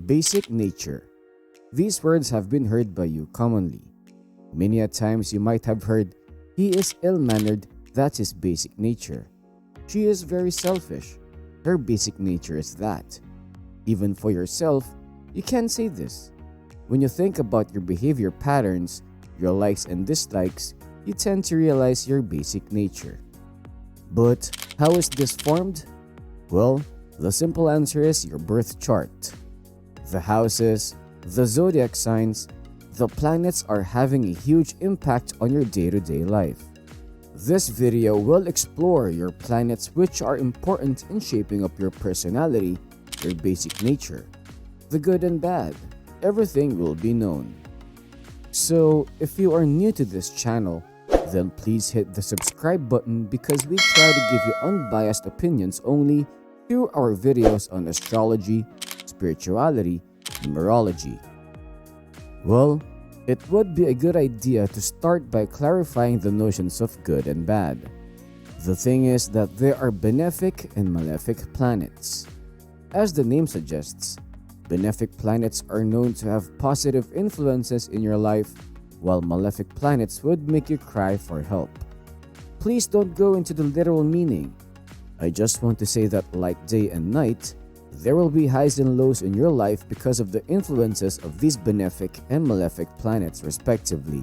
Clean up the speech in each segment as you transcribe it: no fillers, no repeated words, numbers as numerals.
Basic nature. These words have been heard by you commonly. Many a times you might have heard, "He is ill-mannered, that's his basic nature." "She is very selfish, her basic nature is that." Even for yourself, you can say this. When you think about your behavior patterns, your likes and dislikes, you tend to realize your basic nature. But how is this formed? Well, the simple answer is your birth chart. The houses, the zodiac signs, the planets are having a huge impact on your day-to-day life. This video will explore your planets which are important in shaping up your personality, your basic nature. The good and bad, everything will be known. So, if you are new to this channel, then please hit the subscribe button because we try to give you unbiased opinions only through our videos on astrology, spirituality, and numerology. Well, it would be a good idea to start by clarifying the notions of good and bad. The thing is that there are benefic and malefic planets. As the name suggests, benefic planets are known to have positive influences in your life, while malefic planets would make you cry for help. Please don't go into the literal meaning. I just want to say that like day and night, there will be highs and lows in your life because of the influences of these benefic and malefic planets respectively.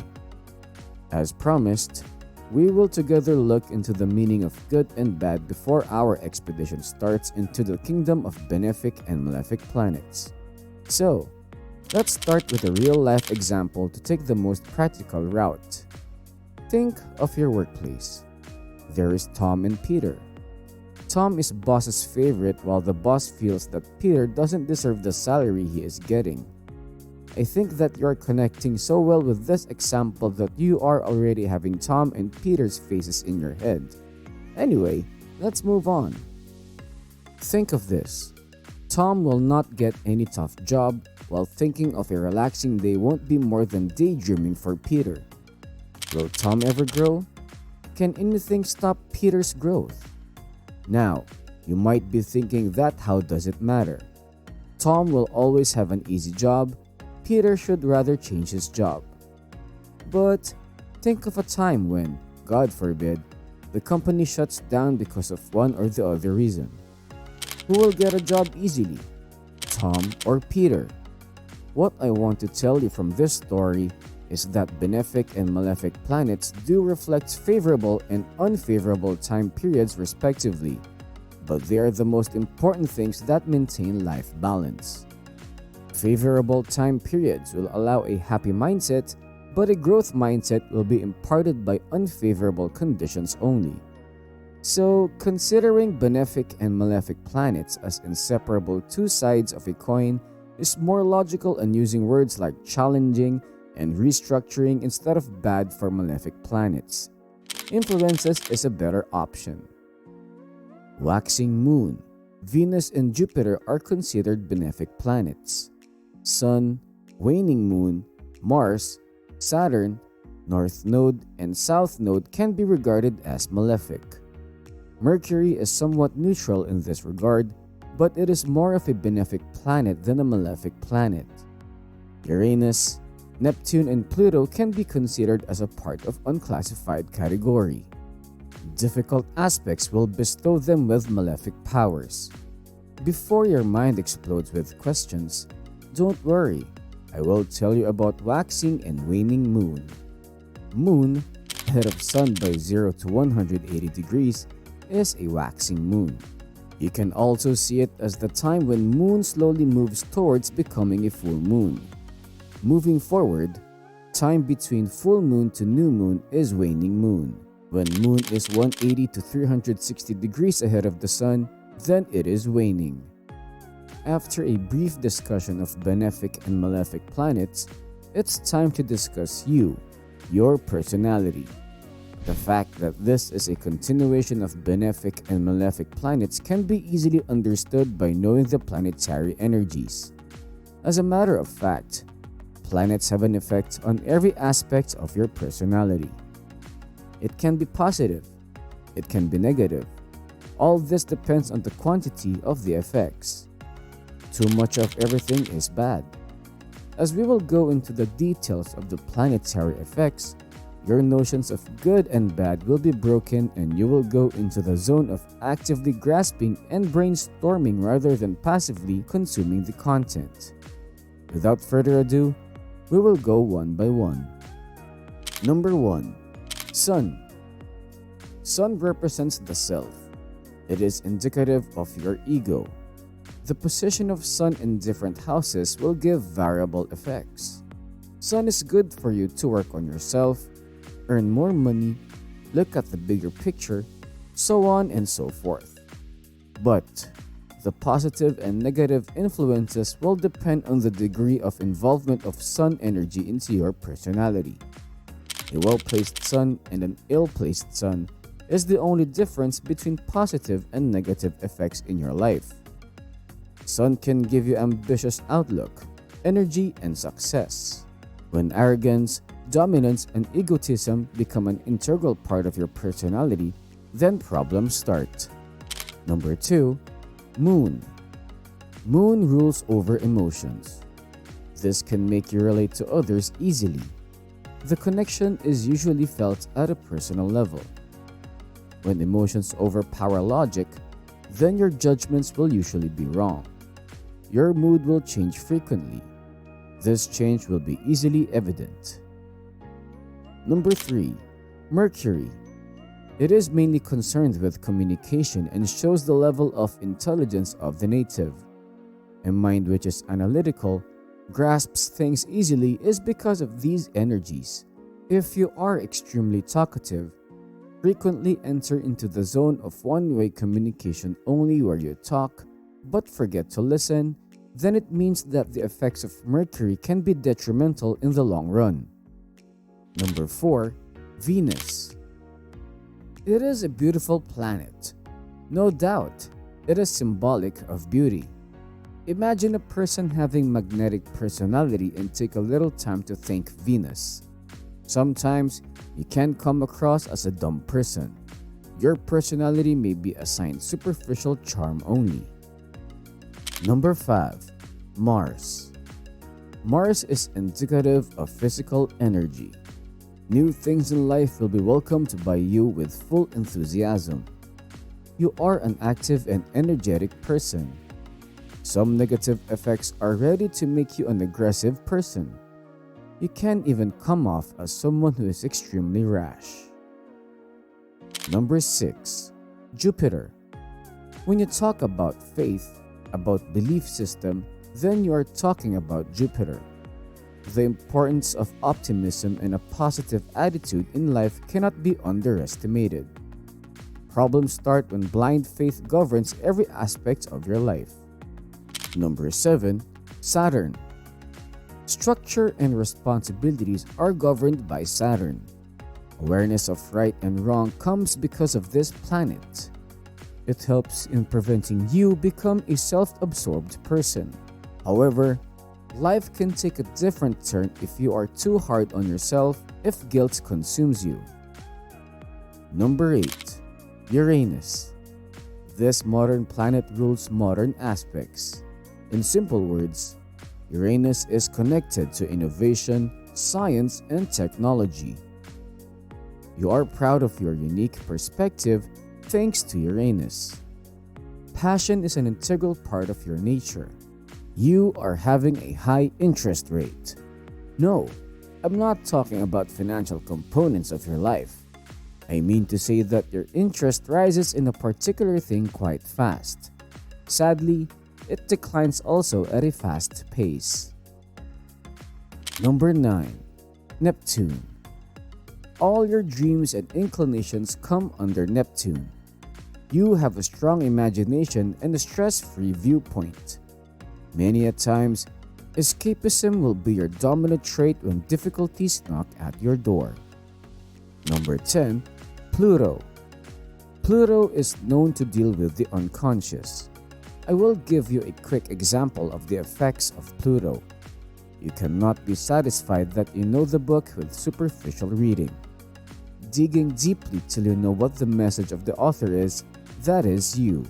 As promised, we will together look into the meaning of good and bad before our expedition starts into the kingdom of benefic and malefic planets. So, let's start with a real-life example to take the most practical route. Think of your workplace. There is Tom and Peter. Tom is boss's favorite while the boss feels that Peter doesn't deserve the salary he is getting. I think that you are connecting so well with this example that you are already having Tom and Peter's faces in your head. Anyway, let's move on. Think of this. Tom will not get any tough job, while thinking of a relaxing day won't be more than daydreaming for Peter. Will Tom ever grow? Can anything stop Peter's growth? Now, you might be thinking that how does it matter? Tom will always have an easy job, Peter should rather change his job. But think of a time when, God forbid, the company shuts down because of one or the other reason. Who will get a job easily? Tom or Peter? What I want to tell you from this story is that benefic and malefic planets do reflect favorable and unfavorable time periods respectively, but they are the most important things that maintain life balance. Favorable time periods will allow a happy mindset, but a growth mindset will be imparted by unfavorable conditions only. So, considering benefic and malefic planets as inseparable two sides of a coin is more logical, and using words like challenging and restructuring instead of bad for malefic planets. Influences is a better option. Waxing moon. Venus and Jupiter are considered benefic planets. Sun, waning moon, Mars, Saturn, North Node, and South Node can be regarded as malefic. Mercury is somewhat neutral in this regard, but it is more of a benefic planet than a malefic planet. Uranus, Neptune, and Pluto can be considered as a part of unclassified category. Difficult aspects will bestow them with malefic powers. Before your mind explodes with questions, don't worry, I will tell you about waxing and waning moon. Moon, ahead of Sun by 0 to 180 degrees, is a waxing moon. You can also see it as the time when moon slowly moves towards becoming a full moon. Moving forward, time between full moon to new moon is waning moon. When moon is 180 to 360 degrees ahead of the sun, then it is waning. After a brief discussion of benefic and malefic planets, it's time to discuss you, your personality. The fact that this is a continuation of benefic and malefic planets can be easily understood by knowing the planetary energies. As a matter of fact, planets have an effect on every aspect of your personality. It can be positive, it can be negative. All this depends on the quantity of the effects. Too much of everything is bad. As we will go into the details of the planetary effects, your notions of good and bad will be broken and you will go into the zone of actively grasping and brainstorming rather than passively consuming the content. Without further ado, we will go one by one. Number 1. Sun. Sun represents the self. It is indicative of your ego. The position of Sun in different houses will give variable effects. Sun is good for you to work on yourself, earn more money, look at the bigger picture, so on and so forth. But the positive and negative influences will depend on the degree of involvement of Sun energy into your personality. A well-placed Sun and an ill-placed Sun is the only difference between positive and negative effects in your life. Sun can give you ambitious outlook, energy, and success. When arrogance, dominance, and egotism become an integral part of your personality, then problems start. Number 2. Moon. Moon rules over emotions. This can make you relate to others easily. The connection is usually felt at a personal level. When emotions overpower logic, then your judgments will usually be wrong. Your mood will change frequently. This change will be easily evident. Number 3. Mercury. It is mainly concerned with communication and shows the level of intelligence of the native. A mind which is analytical, grasps things easily is because of these energies. If you are extremely talkative, frequently enter into the zone of one-way communication only where you talk, but forget to listen, then it means that the effects of Mercury can be detrimental in the long run. Number 4. Venus. It is a beautiful planet. No doubt, it is symbolic of beauty. Imagine a person having magnetic personality and take a little time to thank Venus. Sometimes, you can come across as a dumb person. Your personality may be assigned superficial charm only. Number 5. Mars. Mars is indicative of physical energy. New things in life will be welcomed by you with full enthusiasm. You are an active and energetic person. Some negative effects are ready to make you an aggressive person. You can even come off as someone who is extremely rash. Number 6. Jupiter. When you talk about faith, about belief system, then you are talking about Jupiter. The importance of optimism and a positive attitude in life cannot be underestimated. Problems start when blind faith governs every aspect of your life. Number 7. Saturn. Structure and responsibilities are governed by Saturn. Awareness of right and wrong comes because of this planet. It helps in preventing you become a self-absorbed person. However, life can take a different turn if you are too hard on yourself, if guilt consumes you. Number 8. Uranus. This modern planet rules modern aspects. In simple words, Uranus is connected to innovation, science, and technology. You are proud of your unique perspective thanks to Uranus. Passion is an integral part of your nature. You are having a high interest rate. No, I'm not talking about financial components of your life. I mean to say that your interest rises in a particular thing quite fast. Sadly, it declines also at a fast pace. Number 9. Neptune. All your dreams and inclinations come under Neptune. You have a strong imagination and a stress-free viewpoint. Many a times, escapism will be your dominant trait when difficulties knock at your door. Number 10. Pluto. Pluto is known to deal with the unconscious. I will give you a quick example of the effects of Pluto. You cannot be satisfied that you know the book with superficial reading. Digging deeply till you know what the message of the author is, that is you.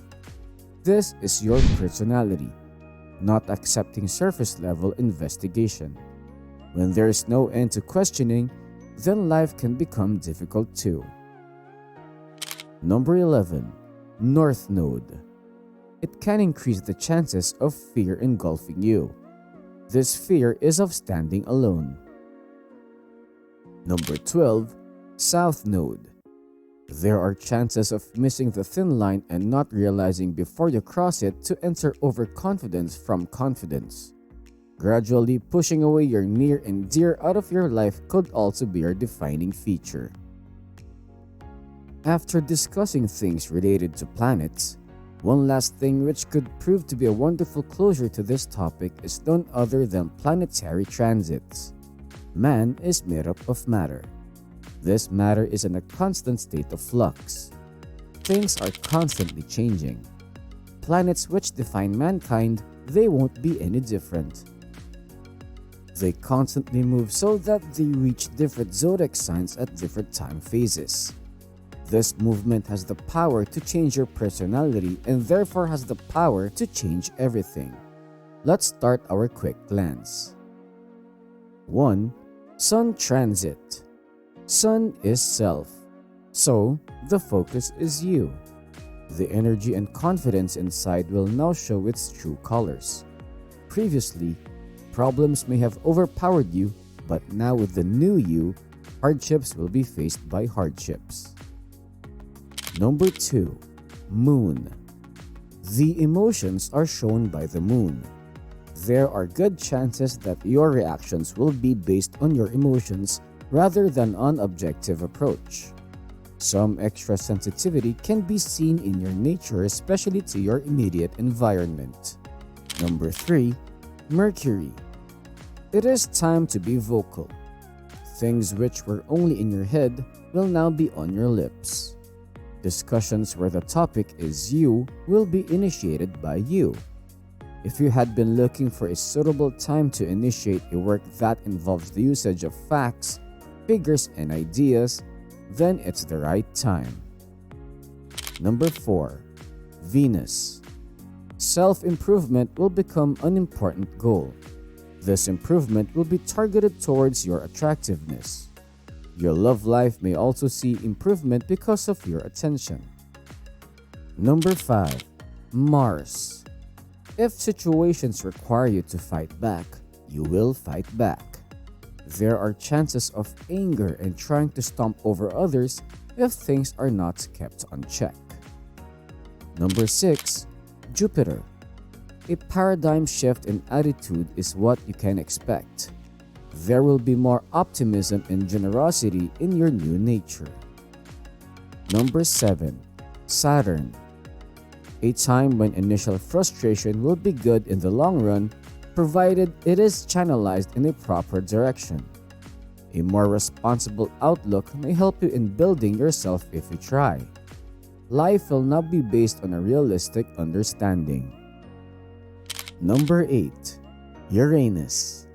This is your personality. not accepting surface level investigation. When there is no end to questioning, then life can become difficult too. Number 11. North Node. It can increase the chances of fear engulfing you. This fear is of standing alone. Number 12. South Node. There are chances of missing the thin line and not realizing before you cross it to enter overconfidence from confidence. Gradually pushing away your near and dear out of your life could also be your defining feature. After discussing things related to planets, one last thing which could prove to be a wonderful closure to this topic is none other than planetary transits. Man is made up of matter. This matter is in a constant state of flux. Things are constantly changing. Planets which define mankind, they won't be any different. They constantly move so that they reach different zodiac signs at different time phases. This movement has the power to change your personality and therefore has the power to change everything. Let's start our quick glance. 1. Sun Transit. Sun is self, so the focus is you. The energy and confidence inside will now show its true colors. Previously, problems may have overpowered you, but now with the new you, hardships will be faced by hardships. Number 2. Moon. The emotions are shown by the moon. There are good chances that your reactions will be based on your emotions rather than an objective approach. Some extra sensitivity can be seen in your nature, especially to your immediate environment. Number 3. Mercury. It is time to be vocal. Things which were only in your head will now be on your lips. Discussions where the topic is you will be initiated by you. If you had been looking for a suitable time to initiate a work that involves the usage of facts, figures, and ideas, then it's the right time. Number 4. Venus. Self-improvement will become an important goal. This improvement will be targeted towards your attractiveness. Your love life may also see improvement because of your attention. Number 5. Mars. If situations require you to fight back, you will fight back. There are chances of anger and trying to stomp over others if things are not kept on check. Number 6. Jupiter. A paradigm shift in attitude is what you can expect. There will be more optimism and generosity in your new nature. Number 7. Saturn. A time when initial frustration will be good in the long run, provided it is channelized in a proper direction. A more responsible outlook may help you in building yourself if you try. Life will not be based on a realistic understanding. Number 8. Uranus.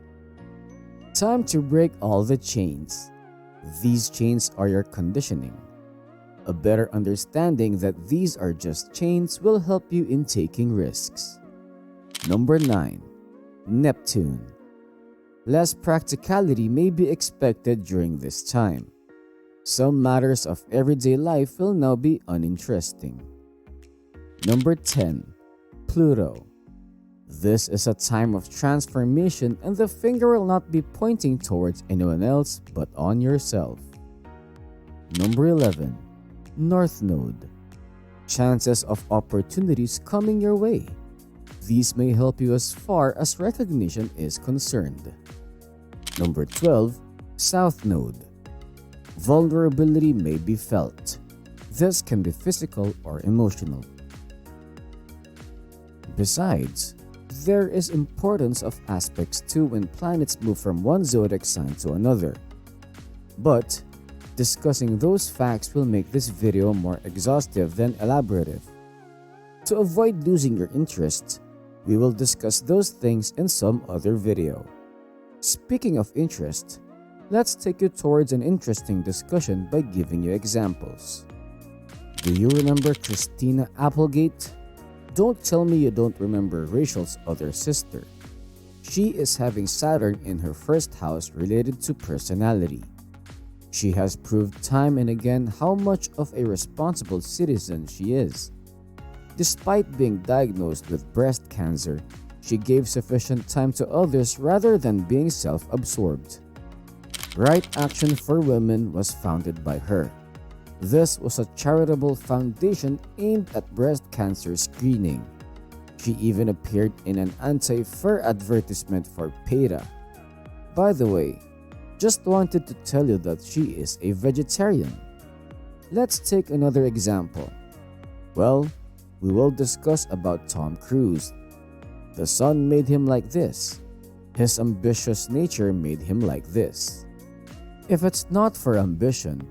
Time to break all the chains. These chains are your conditioning. A better understanding that these are just chains will help you in taking risks. Number 9. Neptune. Less practicality may be expected during this time. Some matters of everyday life will now be uninteresting. Number 10. Pluto. This is a time of transformation and the finger will not be pointing towards anyone else but on yourself. Number 11. North Node. Chances of opportunities coming your way. These may help you as far as recognition is concerned. Number 12. South Node. Vulnerability may be felt. This can be physical or emotional. Besides, there is importance of aspects too when planets move from one zodiac sign to another. But discussing those facts will make this video more exhaustive than elaborative. To avoid losing your interest, we will discuss those things in some other video. Speaking of interest, let's take you towards an interesting discussion by giving you examples. Do you remember Christina Applegate? Don't tell me you don't remember Rachel's other sister. She is having Saturn in her first house related to personality. She has proved time and again how much of a responsible citizen she is. Despite being diagnosed with breast cancer, she gave sufficient time to others rather than being self-absorbed. Right Action for Women was founded by her. This was a charitable foundation aimed at breast cancer screening. She even appeared in an anti-fur advertisement for PETA. By the way, just wanted to tell you that she is a vegetarian. Let's take another example. Well, we will discuss about Tom Cruise. The sun made him like this. His ambitious nature made him like this. If it's not for ambition,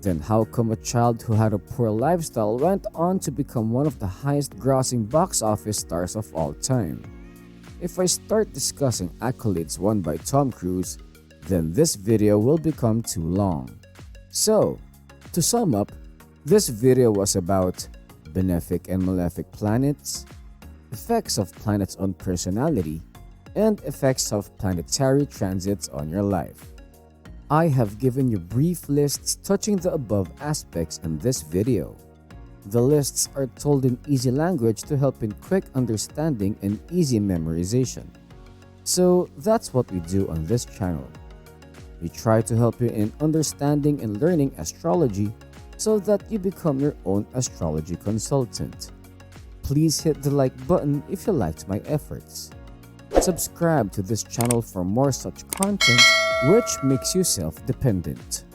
then how come a child who had a poor lifestyle went on to become one of the highest grossing box office stars of all time? If I start discussing accolades won by Tom Cruise, then this video will become too long. So, to sum up, this video was about benefic and malefic planets, effects of planets on personality, and effects of planetary transits on your life. I have given you brief lists touching the above aspects in this video. The lists are told in easy language to help in quick understanding and easy memorization. So that's what we do on this channel. We try to help you in understanding and learning astrology so that you become your own astrology consultant. Please hit the like button if you liked my efforts. Subscribe to this channel for more such content which makes you self-dependent.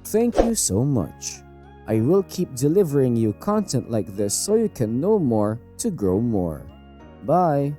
Thank you so much. I will keep delivering you content like this so you can know more to grow more. Bye!